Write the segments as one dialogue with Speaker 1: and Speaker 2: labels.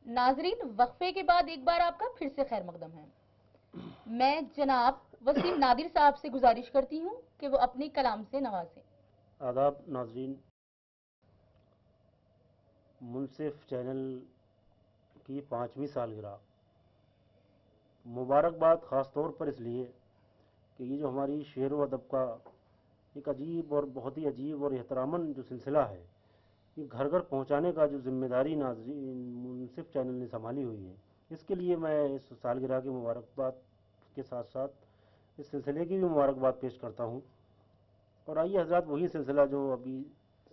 Speaker 1: नाजरीन, वक्फे के बाद एक बार आपका फिर से खैर मकदम है। मैं जनाब वसीम नादिर साहब से गुजारिश करती हूँ कि वो अपनी कलाम से नवाजें।
Speaker 2: आदाब नाजरीन, मुनसिफ चैनल की 5वीं सालगिरह मुबारकबाद ख़ास तौर पर इसलिए कि ये जो हमारी शेर व अदब का एक अजीब और बहुत ही अजीब और एहतरामन जो सिलसिला है, ये घर घर पहुंचाने का जो जिम्मेदारी नाज़रीन मुनसिफ चैनल ने संभाली हुई है, इसके लिए मैं इस सालगिरह की मुबारकबाद के साथ साथ इस सिलसिले की भी मुबारकबाद पेश करता हूँ। और आइए हजरात, वही सिलसिला जो अभी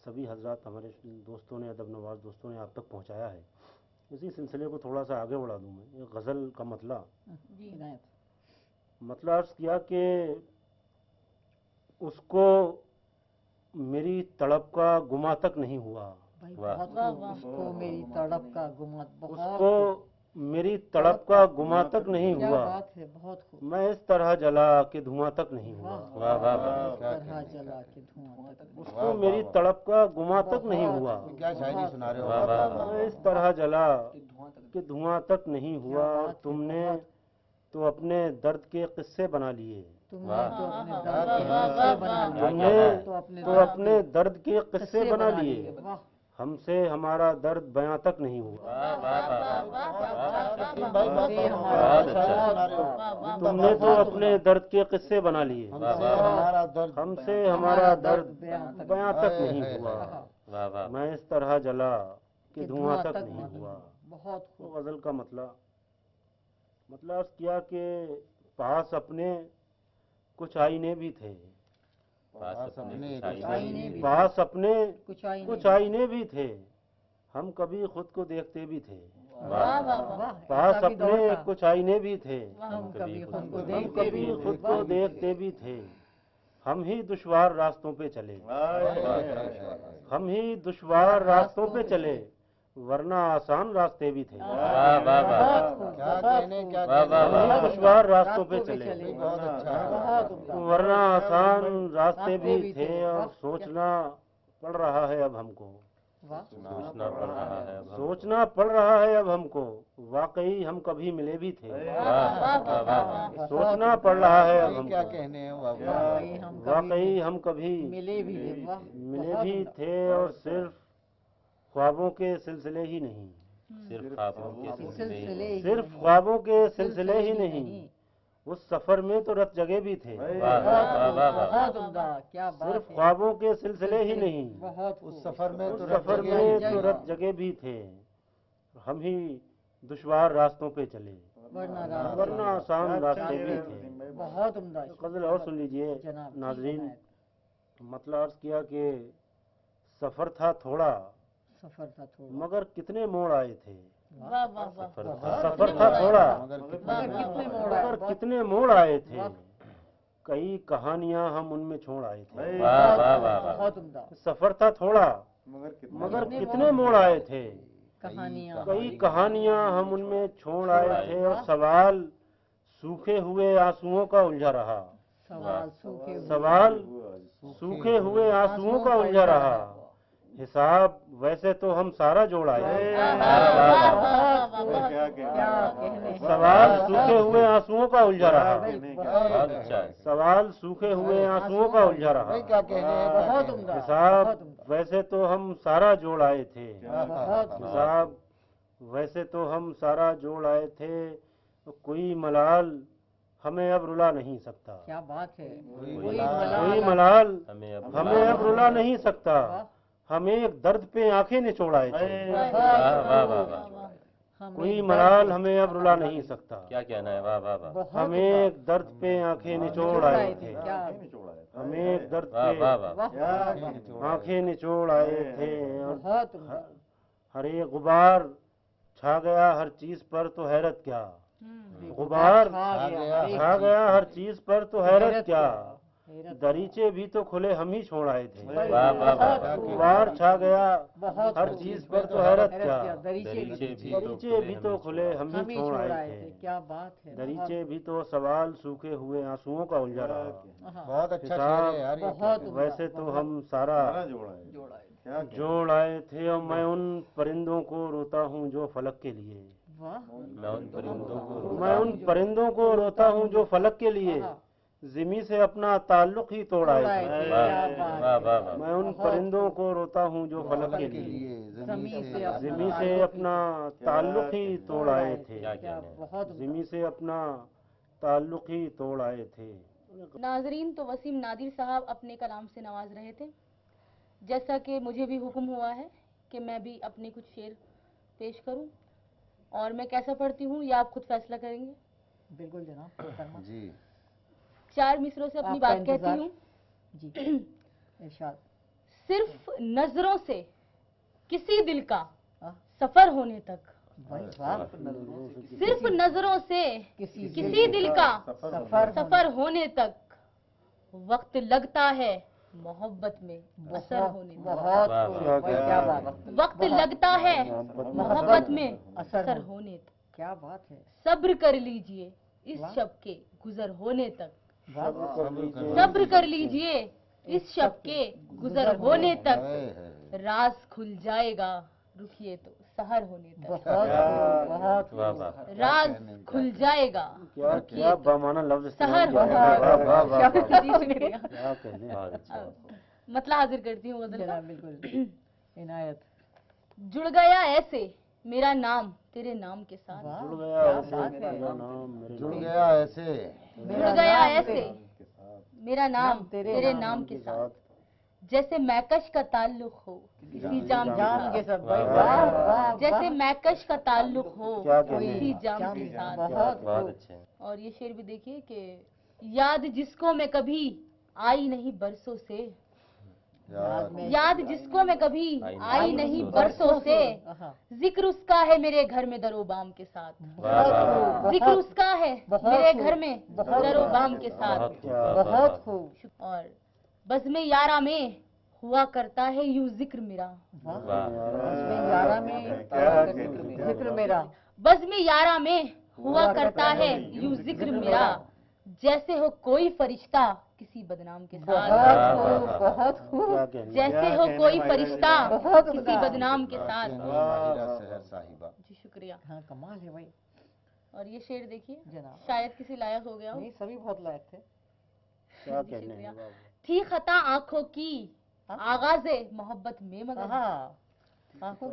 Speaker 2: सभी हजरात हमारे दोस्तों ने, अदब नवाज दोस्तों ने आप तक पहुँचाया है, इसी सिलसिले को थोड़ा सा आगे बढ़ा दूँ मैं। एक गज़ल का मतला अर्ज़ किया कि उसको मेरी तड़प का गुमा तक नहीं हुआ।
Speaker 3: उसको मेरी तड़प का गुमा,
Speaker 2: उसको मेरी तड़प का गुमा तक नहीं हुआ।
Speaker 3: बात है, बहुत खूब।
Speaker 2: मैं इस तरह जला कि धुआं तक नहीं हुआ।
Speaker 3: वाह वाह वाह, इस तरह जला के धुआं तक।
Speaker 2: उसको मेरी तड़प का गुमा तक नहीं हुआ।
Speaker 4: क्या शायरी सुना रहे हो।
Speaker 2: मैं इस तरह जला कि धुआं तक नहीं हुआ। और तुमने तो अपने दर्द के किस्से बना लिए।
Speaker 3: तुमने तो
Speaker 2: अपने दर्द के किस्से बना लिए। हमसे हमारा दर्द बयां तक नहीं हुआ। तुमने तो अपने दर्द के किस्से बना लिए। हमसे हमारा दर्द बयां तक नहीं हुआ। मैं इस तरह जला कि धुआं तक नहीं हुआ।
Speaker 3: बहुत
Speaker 2: तो गजल का मतलब किया कि पास अपने कुछ आईने भी थे। पास अपने कुछ आईने भी थे। हम कभी खुद को देखते भी थे। पास अपने कुछ आईने भी थे। हम कभी खुद को देखते भी थे। हम ही दुश्वार रास्तों पे चले। हम ही दुश्वार रास्तों पे चले, वरना आसान रास्ते भी थे। दुश्वार रास्तों पे चले, वरना आसान रास्ते भी थे। और सोचना पड़ रहा है अब हमको। सोचना पड़ रहा है अब हमको, वाकई हम कभी मिले भी थे। सोचना पड़ रहा है अब हमको, वाकई हम कभी मिले भी थे। और सिर्फ ख्वाबों के सिलसिले ही नहीं, सिर्फ ख्वाबों के सिलसिले ही नहीं, उस सफर में तो रत जगह भी थे। सिर्फ ख्वाबों के सिलसिले ही नहीं,
Speaker 4: उस सफर में तो
Speaker 2: रत जगह भी थे। हम ही दुश्वार रास्तों पे चले, वरना आसान रास्ते भी थे।
Speaker 3: बहुत उम्दा।
Speaker 2: गजल और सुन लीजिए नाजरीन। मतलब अर्ज किया कि सफर था थोड़ा, मगर कितने मोड़ आए थे। सफर था थोड़ा, मगर कितने मोड़ आए थे। कई कहानियां हम उनमें छोड़ आए थे। सफर था थोड़ा, मगर कितने मोड़ आए थे। कई कहानियां हम उनमें छोड़ आए थे। और सवाल सूखे हुए आंसुओं का उलझा रहा। सवाल सूखे हुए आंसुओं का उलझा रहा। हिसाब वैसे तो हम सारा जोड़ आए। सवाल सूखे हुए आंसुओं का उलझा रहा। सवाल सूखे हुए आंसुओं का उलझा रहा। हिसाब वैसे तो हम सारा जोड़ आए थे। हिसाब वैसे तो हम सारा जोड़ आए थे। कोई मलाल हमें अब रुला नहीं सकता।
Speaker 3: क्या बात है।
Speaker 2: कोई मलाल हमें अब रुला नहीं सकता। हम एक दर्द पे आंखें निचोड़ आए थे। कोई मलाल हमें अब रुला नहीं सकता।
Speaker 5: क्या कहना है, वाह वाह वाह।
Speaker 2: हम एक दर्द पे आंखें निचोड़ आए थे। हम एक दर्द पे आंखें निचोड़ आए थे। और हर एक गुबार छा गया हर चीज पर तो हैरत क्या। गुबार छा गया हर चीज पर तो हैरत क्या। दरीचे भी तो खुले हम ही छोड़ आए थे। गुबार छा गया हर चीज पर तो हैरत क्या। दरीचे भी तो खुले हम ही छोड़ आए थे।
Speaker 3: क्या बात है।
Speaker 2: दरीचे भी तो सवाल सूखे हुए आंसुओं का उलझा रहा।
Speaker 4: बहुत अच्छा शेर है यार।
Speaker 2: वैसे तो हम सारा जोड़ आए थे और मैं उन परिंदों को रोता हूँ जो फलक के लिए। मैं उन परिंदों को रोता हूँ जो फलक के लिए ज़िमी से अपना ताल्लुक ही तोड़ आए थे। मैं उन परिंदों को रोता हूँ जो फलक के लिए ज़िमी से अपना ताल्लुक ही तोड़ आए थे। ज़िमी से अपना ताल्लुक ही तोड़ आए थे।
Speaker 1: नाजरीन, तो वसीम नादिर साहब अपने कलाम से नवाज रहे थे। जैसा कि मुझे भी हुक्म हुआ है कि मैं भी अपने कुछ शेर पेश करूं, और मैं कैसा पढ़ती हूँ ये आप खुद फैसला करेंगे।
Speaker 3: बिल्कुल जनाब।
Speaker 4: जी
Speaker 1: 4 मिसरों से अपनी बात कहती हूँ।
Speaker 3: जी इरशाद।
Speaker 1: सिर्फ नजरों से किसी दिल का सफर होने तक, सिर्फ नजरों से किसी दिल का सफर होने तक वक्त लगता है मोहब्बत में असर होने तक। वक्त लगता है मोहब्बत में असर होने तक।
Speaker 3: क्या बात है।
Speaker 1: सब्र कर लीजिए इस शब के गुजर होने तक। सब्र कर लीजिए इस शब के गुजर होने तक। राज खुल जाएगा रुकिए तो सहर होने तक। राज खुल जाएगा
Speaker 2: क्या बमाना लफ्ज
Speaker 1: सहर होने तक। मतलब हाजिर करती हूँ गजल का।
Speaker 3: बिल्कुल इनायत।
Speaker 1: जुड़ गया ऐसे मेरा नाम तेरे नाम के साथ।
Speaker 2: जुड़ गया ऐसे
Speaker 1: जुड़ गया ऐसे मेरा नाम तेरे नाम के साथ, जैसे मैकश का ताल्लुक हो किसी जाम के साथ। जैसे मैकश का ताल्लुक हो किसी जाम के साथ। और ये शेर भी देखिए कि याद जिसको मैं कभी आई नहीं बरसों से, याद जिसको मैं कभी आई नहीं बरसों से, जिक्र उसका है मेरे घर में दरोबाम के साथ। जिक्र उसका है मेरे घर में दरोबाम के साथ।
Speaker 3: बहुत खूब।
Speaker 1: और बज़्म यारा में हुआ करता है यूं जिक्र मेरा।
Speaker 3: यारा में जिक्र मेरा।
Speaker 1: बज़्म यारा में हुआ करता है यूं जिक्र मेरा, जैसे हो कोई फरिश्ता किसी बदनाम के साथ।
Speaker 3: बहुत खूब।
Speaker 1: जैसे हो कोई फरिश्ता किसी बदनाम के साथ। जी शुक्रिया।
Speaker 3: हाँ कमाल है भाई।
Speaker 1: और ये शेर देखिए
Speaker 3: जनाब।
Speaker 1: शायद किसी लायक हो गया हो।
Speaker 3: नहीं सभी बहुत लायक थे।
Speaker 1: शुक्रिया। थी खता आंखों की आगाज़े मोहब्बत में मगर,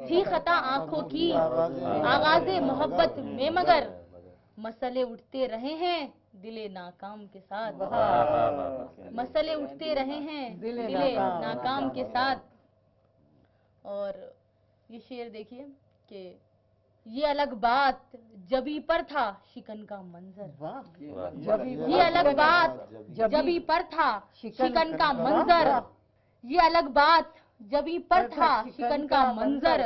Speaker 1: थी खता आंखों की आगाज़े मोहब्बत में मगर, मसले उठते रहे हैं दिले नाकाम के साथ। मसले उठते रहे हैं दिले नाकाम के साथ। और ये शेर देखिए कि ये अलग बात जबी पर था शिकन का मंजर। ये अलग बात जबी पर था शिकन का मंजर। ये अलग बात जबी पर था शिकन का मंजर,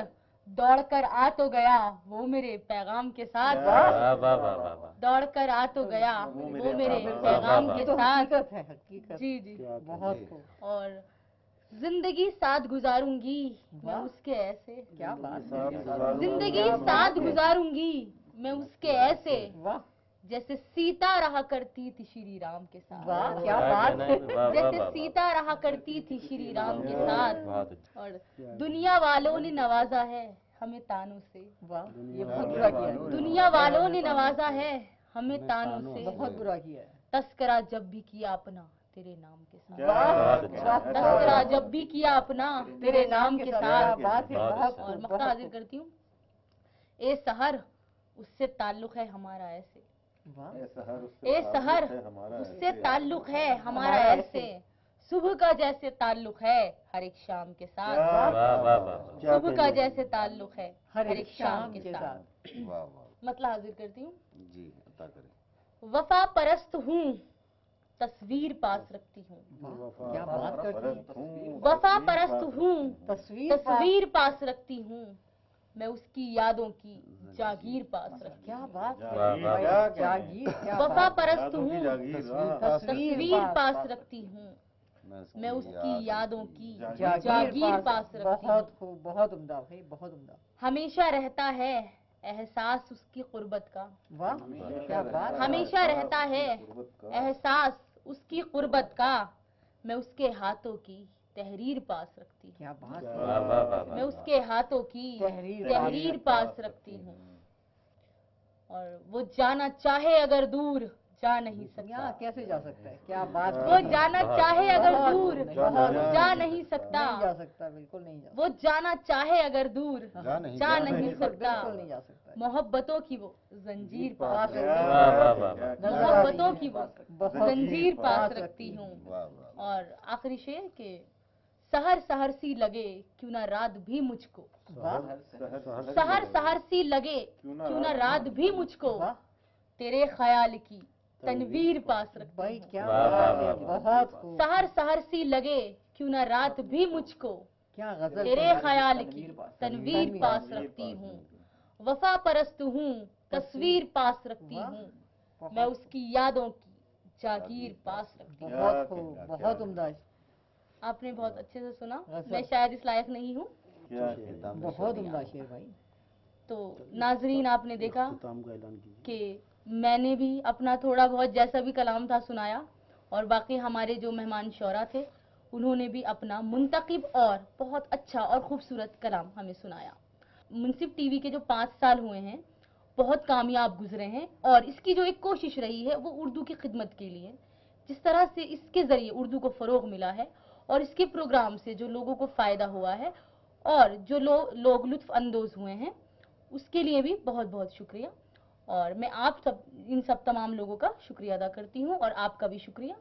Speaker 1: दौड़कर आ तो गया वो मेरे पैगाम के साथ। दौड़कर आ तो गया वो मेरे पैगाम के साथ। जी जी
Speaker 3: बहुत।
Speaker 1: और जिंदगी साथ गुजारूंगी मैं उसके ऐसे।
Speaker 3: क्या बात।
Speaker 1: जिंदगी साथ गुजारूंगी मैं उसके ऐसे, जैसे सीता रहा करती थी श्री राम के साथ।
Speaker 3: क्या बात है।
Speaker 1: जैसे सीता रहा करती थी श्री राम के साथ। और दुनिया वालों ने नवाजा है हमें तानों से।
Speaker 3: ये बहुत बुरा किया।
Speaker 1: दुनिया वालों ने नवाजा है हमें तानों से।
Speaker 3: बहुत बुरा किया।
Speaker 1: तस्करा जब भी किया अपना तेरे नाम के साथ। तस्करा जब भी किया अपना तेरे नाम के साथ। और मक्ता हाजिर करती हूँ। ए सहर उससे ताल्लुक है हमारा ऐसे। ए सहर उससे ताल्लुक है हमारा ऐसे, सुबह का जैसे ताल्लुक है हर एक शाम के साथ। सुबह का जैसे ताल्लुक है हर एक शाम के साथ। मतलब हाजिर करती हूँ। वफा परस्त हूँ तस्वीर पास रखती हूँ।
Speaker 3: क्या बात करती है।
Speaker 1: वफा परस्त हूँ तस्वीर पास रखती हूँ, मैं उसकी यादों की जागीर पास रखती हूँ। क्या बात है। वफा परस्त हूँ तस्वीर पास रखती हूँ, मैं उसकी यादों की जागीर पास रखती हूँ।
Speaker 3: बहुत उम्दा भाई, बहुत उम्दा।
Speaker 1: हमेशा रहता है एहसास उसकी कुर्बत का।
Speaker 3: वाह क्या बात।
Speaker 1: हमेशा रहता है एहसास उसकी कुर्बत का, मैं उसके हाथों की तहरीर पास रखती हूँ।
Speaker 3: क्या बात
Speaker 1: मैं उसके हाथों की तहरीर पास रखती हूँ, और वो जाना चाहे अगर दूर जा नहीं सकता।
Speaker 3: यहाँ कैसे जा सकता है? क्या बात!
Speaker 1: वो जाना चाहे अगर दूर जा नहीं सकता।
Speaker 3: नहीं जा सकता, बिल्कुल नहीं जा सकता।
Speaker 1: वो जाना चाहे अगर दूर जा नहीं सकता।
Speaker 3: बिल्कुल नहीं जा सकता।
Speaker 1: मोहब्बतों की वो जंजीर पास रखती हूँ। और आखिरी शेर के सहर सहर सी लगे क्यों ना रात भी मुझको, सहर सहर सी लगे क्यों ना रात भी मुझको, तेरे ख्याल की तनवीर पास रखती हूँ।
Speaker 3: क्या बात है, बहुत खूब।
Speaker 1: सहर सहर सी लगे क्यों ना रात भी मुझको,
Speaker 3: क्या गजल!
Speaker 1: तेरे ख्याल की तनवीर पास रखती हूँ। वफा परस्त हूँ तस्वीर पास रखती हूँ, मैं उसकी यादों की जागीर पास रखती हूँ।
Speaker 3: बहुत खूब, बहुत उम्दा।
Speaker 1: आपने बहुत अच्छे से सुना। मैं शायद इस लायक नहीं हूँ।
Speaker 3: बहुत उम्दा शेर भाई।
Speaker 1: तो नाजरीन, आपने देखा कि मैंने भी अपना थोड़ा बहुत जैसा भी कलाम था सुनाया, और बाकी हमारे जो मेहमान शौरा थे उन्होंने भी अपना मुंतकिब और बहुत अच्छा और खूबसूरत कलाम हमें सुनाया। मुंसिफ टीवी के जो 5 साल हुए हैं बहुत कामयाब गुजरे हैं, और इसकी जो एक कोशिश रही है वो उर्दू की खिदमत के लिए। जिस तरह से इसके ज़रिए उर्दू को फ़रोग़ मिला है और इसके प्रोग्राम से जो लोगों को फ़ायदा हुआ है और जो लोग लुत्फ़ अंदोज़ हुए हैं, उसके लिए भी बहुत बहुत शुक्रिया। और मैं आप सब इन सब तमाम लोगों का शुक्रिया अदा करती हूँ, और आपका भी शुक्रिया।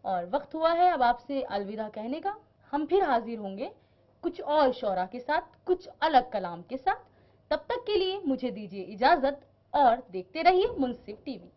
Speaker 1: और वक्त हुआ है अब आपसे अलविदा कहने का। हम फिर हाजिर होंगे कुछ और शौरा के साथ, कुछ अलग कलाम के साथ। तब तक के लिए मुझे दीजिए इजाज़त और देखते रहिए मुंसिफ टीवी।